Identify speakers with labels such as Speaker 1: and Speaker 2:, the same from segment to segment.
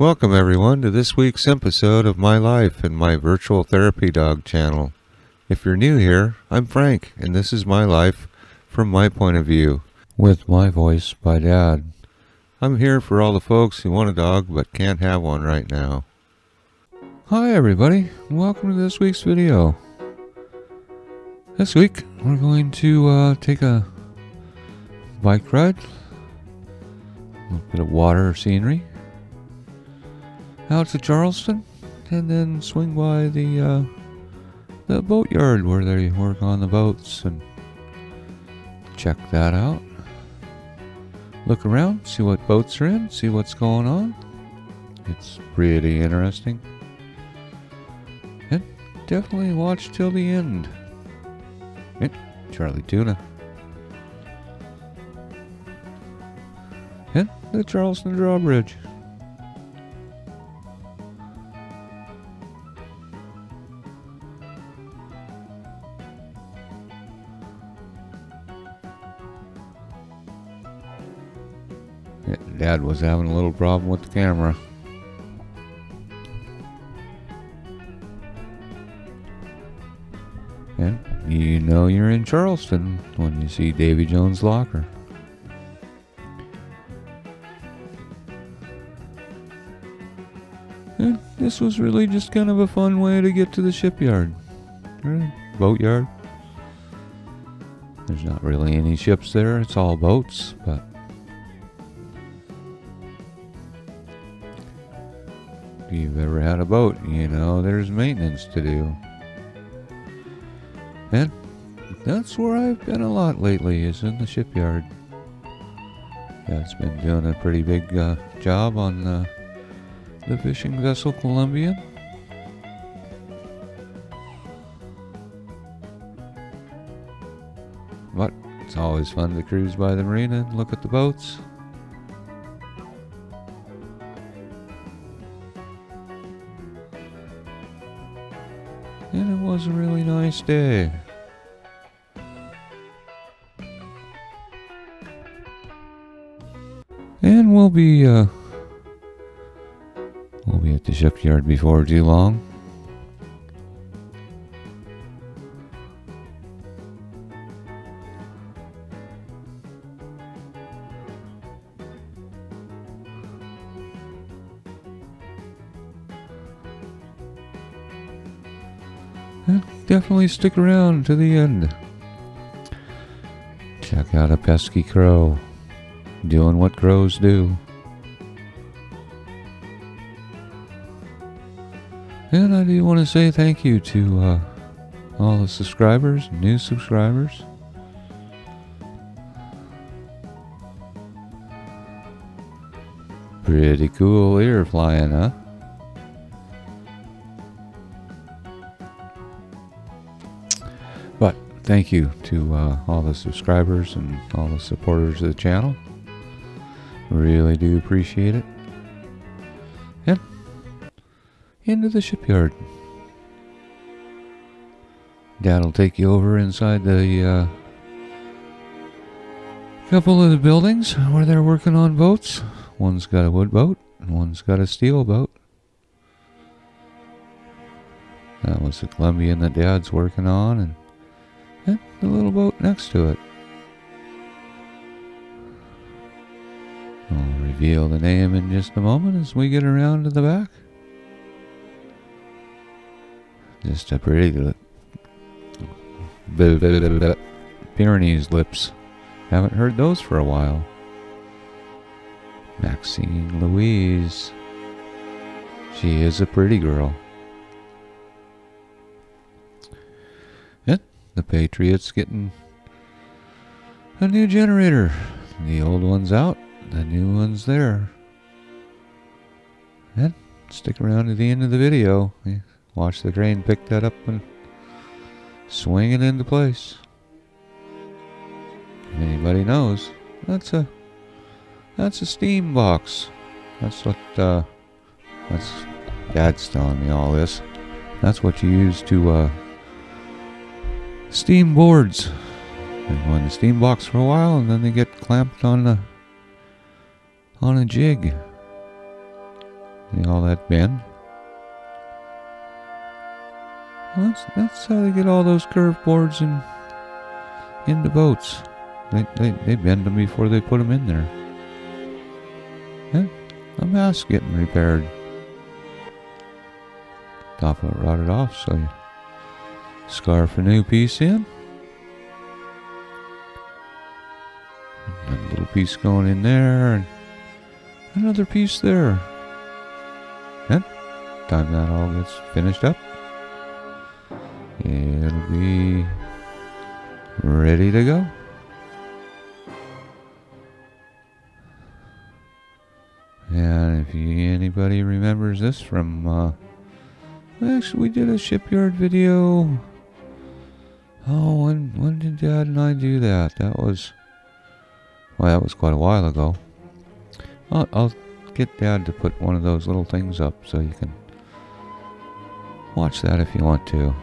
Speaker 1: Welcome everyone to this week's episode of My Life and my virtual therapy dog channel. If you're new here, I'm Frank, and this is my life from my point of view, with my voice by Dad. I'm here for all the folks who want a dog but can't have one right now. Hi everybody, welcome to this week's video. This week we're going to take a bike ride, a little bit of water scenery, out to Charleston, and then swing by the boatyard where they work on the boats and check that out. Look around, see what boats are in, see what's going on. It's pretty interesting. And definitely watch till the end. And Charlie Tuna. And the Charleston Drawbridge. Dad was having a little problem with the camera. And you know you're in Charleston when you see Davy Jones' locker. And this was really just kind of a fun way to get to the shipyard. Or boatyard. There's not really any ships there, it's all boats, but if you've ever had a boat, you know there's maintenance to do. And that's where I've been a lot lately, is in the shipyard. Dad's been doing a pretty big job on the fishing vessel Columbian. But it's always fun to cruise by the marina and look at the boats. And it was a really nice day. And we'll be at the shipyard before too long. And definitely stick around to the end. Check out a pesky crow doing what crows do. And I do want to say thank you to all the subscribers, new subscribers. Pretty cool ear flying, huh? But thank you to all the subscribers and all the supporters of the channel. Really do appreciate it. And into the shipyard. Dad'll take you over inside the couple of the buildings where they're working on boats. One's got a wood boat and one's got a steel boat. That was the Columbian that Dad's working on, and the little boat next to it. I'll reveal the name in just a moment as we get around to the back. Just a pretty Pyrenees lips. Haven't heard those for a while. Maxine Louise. She is a pretty girl. And the Patriot's getting a new generator. The old one's out. The new one's there. And stick around to the end of the video. Watch the crane pick that up and swing it into place. If anybody knows, that's a steam box. That's what that's Dad's telling me all this. That's what you use to steam boards. They go in the steam box for a while, and then they get clamped on a jig. See all that bend? Well, that's how they get all those curved boards into boats. They bend them before they put them in there. Yeah, a mast getting repaired. Top of it rotted off, so you scarf a new piece in. And a little piece going in there, and another piece there. And time that all gets finished up, it'll be ready to go. And if anybody remembers this from, actually we did a Shipyard video. Oh, when did Dad and I do that? That was quite a while ago. I'll get Dad to put one of those little things up so you can watch that if you want to.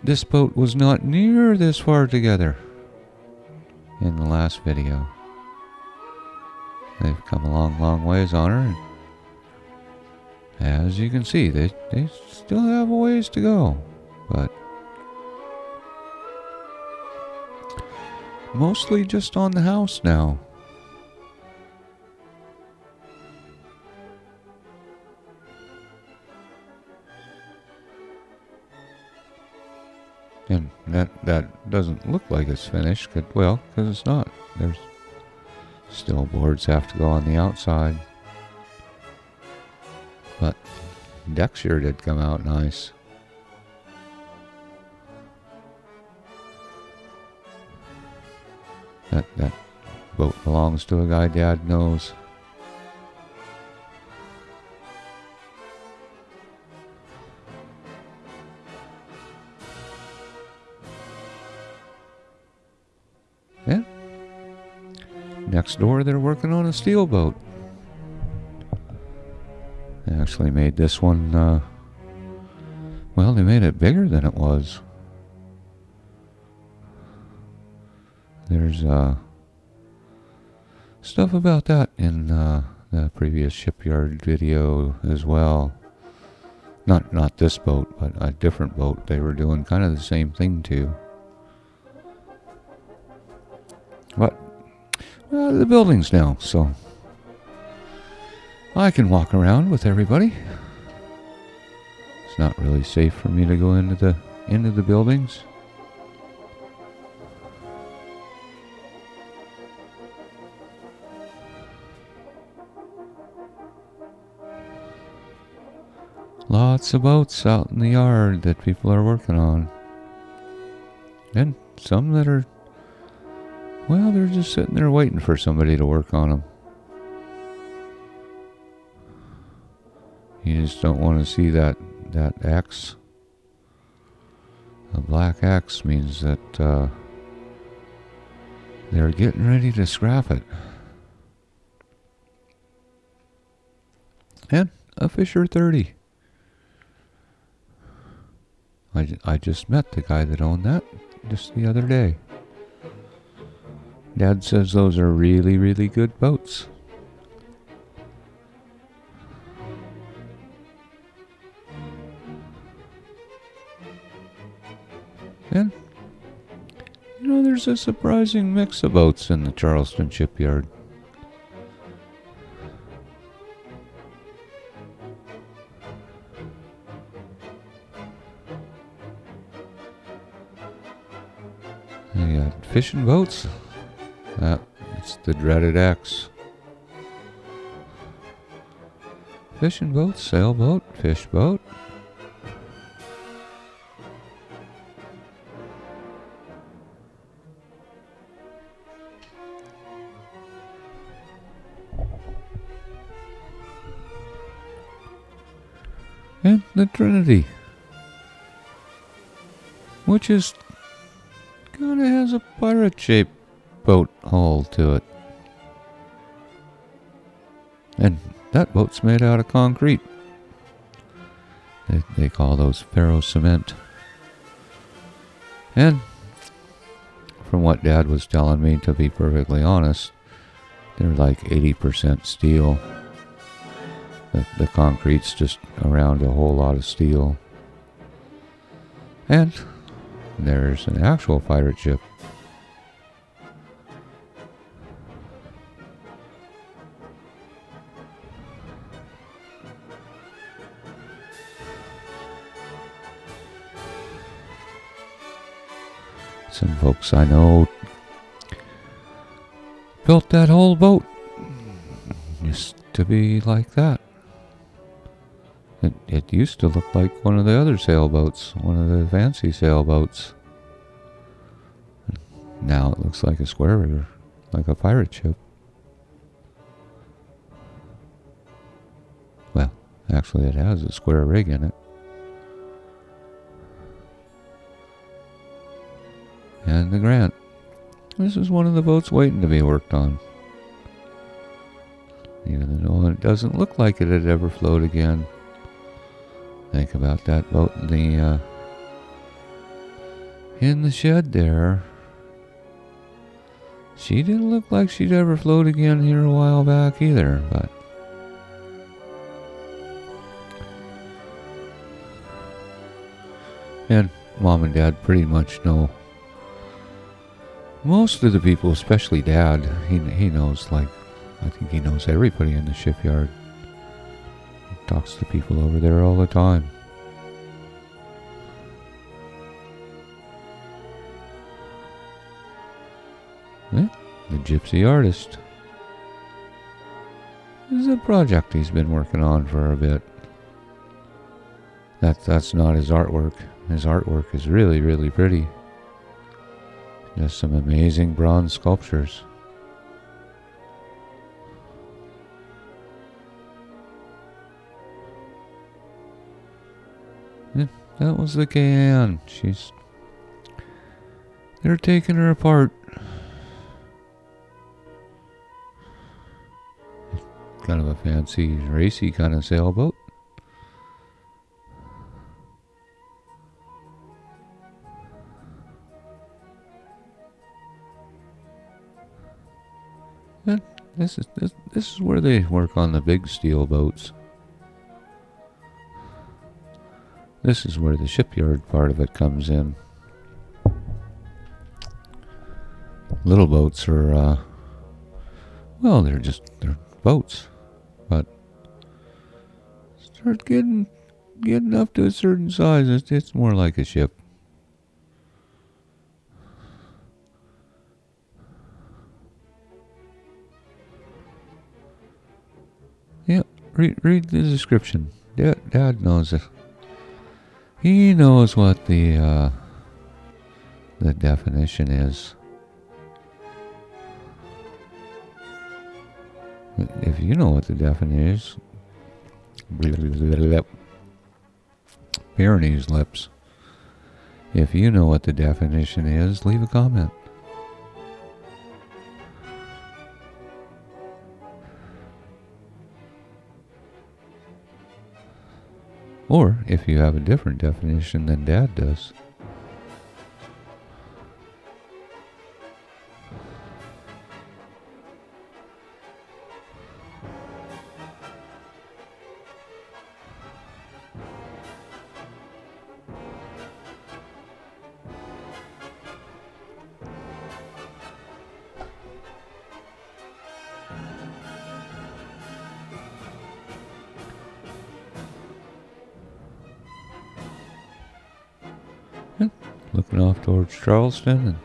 Speaker 1: This boat was not near this far together in the last video. They've come a long ways on her, and as you can see, they still have a ways to go, but mostly just on the house now. And that doesn't look like it's finished, because it's not. There's still boards have to go on the outside. But deck sure did come out nice. That boat belongs to a guy Dad knows. Yeah. Next door, they're working on a steel boat. They actually made this one, they made it bigger than it was. There's stuff about that in the previous Shipyard video as well. Not this boat, but a different boat they were doing kind of the same thing to. But the building's now, so I can walk around with everybody. It's not really safe for me to go into the buildings. Lots of boats out in the yard that people are working on. And some that are, they're just sitting there waiting for somebody to work on them. You just don't want to see that X. A black X means that they're getting ready to scrap it. And a Fisher 30. I just met the guy that owned that just the other day. Dad says those are really, really good boats. And, there's a surprising mix of boats in the Charleston Shipyard. They got fishing boats. It's the dreaded X. Fishing boat, sailboat, fish boat. And the Trinity, which is kind of has a pirate-shaped boat hull to it. And that boat's made out of concrete. They call those ferro cement. And from what Dad was telling me, to be perfectly honest, They're like 80% steel. The concrete's just around a whole lot of steel. And there's an actual pirate ship. Some folks I know built that whole boat just to be like that. It used to look like one of the other sailboats, one of the fancy sailboats. Now it looks like a square rigger, like a pirate ship. Well, actually it has a square rig in it. And the Grant. This is one of the boats waiting to be worked on. Even though it doesn't look like it'd ever float again. Think about that boat in the shed there. She didn't look like she'd ever float again here a while back either, but and Mom and Dad pretty much know. Most of the people, especially Dad, he knows, like, I think he knows everybody in the shipyard. He talks to people over there all the time. Yeah, the Gypsy Artist. This is a project he's been working on for a bit. That's not his artwork. His artwork is really, really pretty. Just some amazing bronze sculptures. Yeah, that was the Guyane. They're taking her apart. Kind of a fancy, racy kind of sailboat. And this is where they work on the big steel boats. This is where the shipyard part of it comes in. Little boats are, well, they're boats, but start getting up to a certain size, it's more like a ship. Yeah, read the description. Dad knows it. He knows what the definition is. If you know what the definition is, Pyrenees lips. If you know what the definition is, leave a comment. Or if you have a different definition than Dad does. Looking off towards Charleston and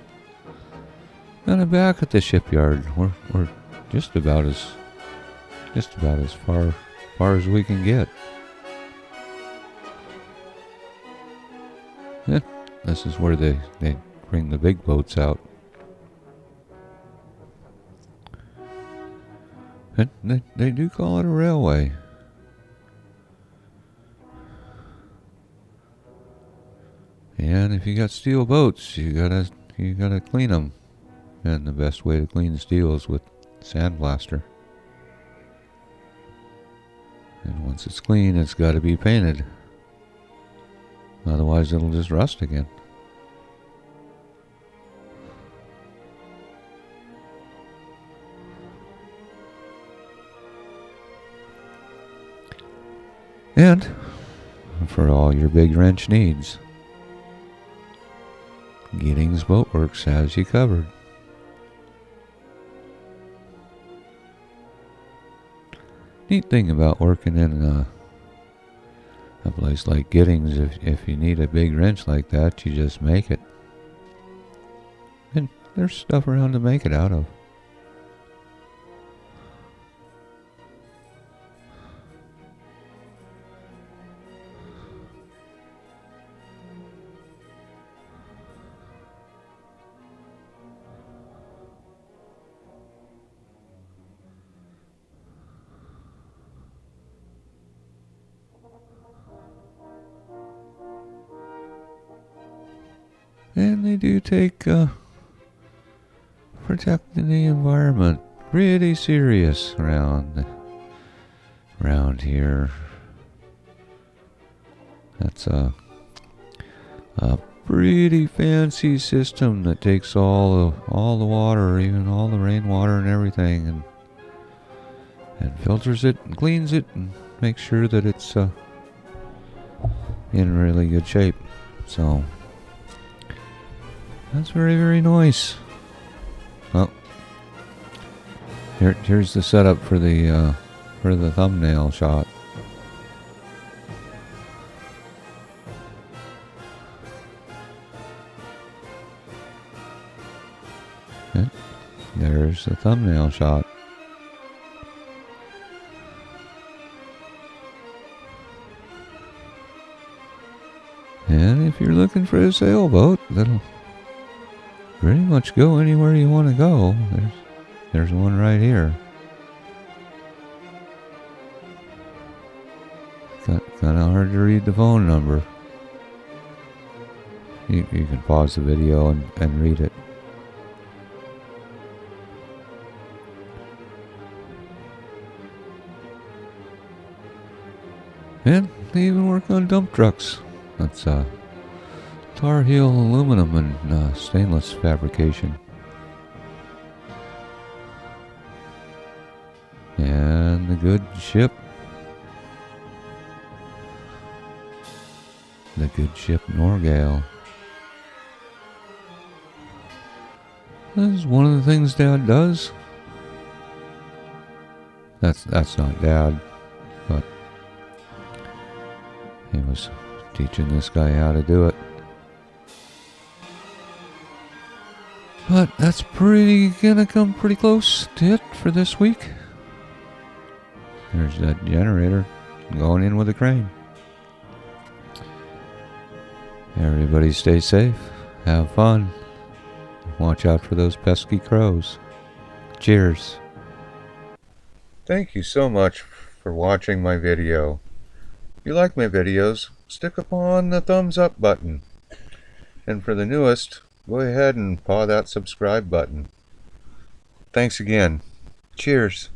Speaker 1: kind of back at the shipyard. We're just about as far as we can get. Yeah, this is where they bring the big boats out. And they do call it a railway. And if you got steel boats, you gotta clean them. And the best way to clean steel is with sandblaster. And once it's clean, it's got to be painted. Otherwise, it'll just rust again. And for all your big wrench needs, Giddings Boatworks has you covered. Neat thing about working in a place like Giddings, if you need a big wrench like that, you just make it. And there's stuff around to make it out of. And they do take protecting the environment pretty serious around here. That's a pretty fancy system that takes all the water, even all the rainwater and everything, and filters it and cleans it and makes sure that it's in really good shape. So that's very, very nice. Well, here's the setup for the thumbnail shot. Okay. There's the thumbnail shot. And if you're looking for a sailboat that'll pretty much go anywhere you want to go, there's one right here. Kind of hard to read the phone number. You can pause the video and read it. And they even work on dump trucks. That's Tar Heel aluminum and stainless fabrication. And the good ship. The good ship Norgale. This is one of the things Dad does. That's not Dad, but he was teaching this guy how to do it. But that's gonna come pretty close to it for this week. There's that generator going in with a crane. Everybody stay safe, have fun, watch out for those pesky crows. Cheers. Thank you so much for watching my video. If you like my videos, stick upon the thumbs up button. And for the newest, go ahead and paw that subscribe button. Thanks again. Cheers.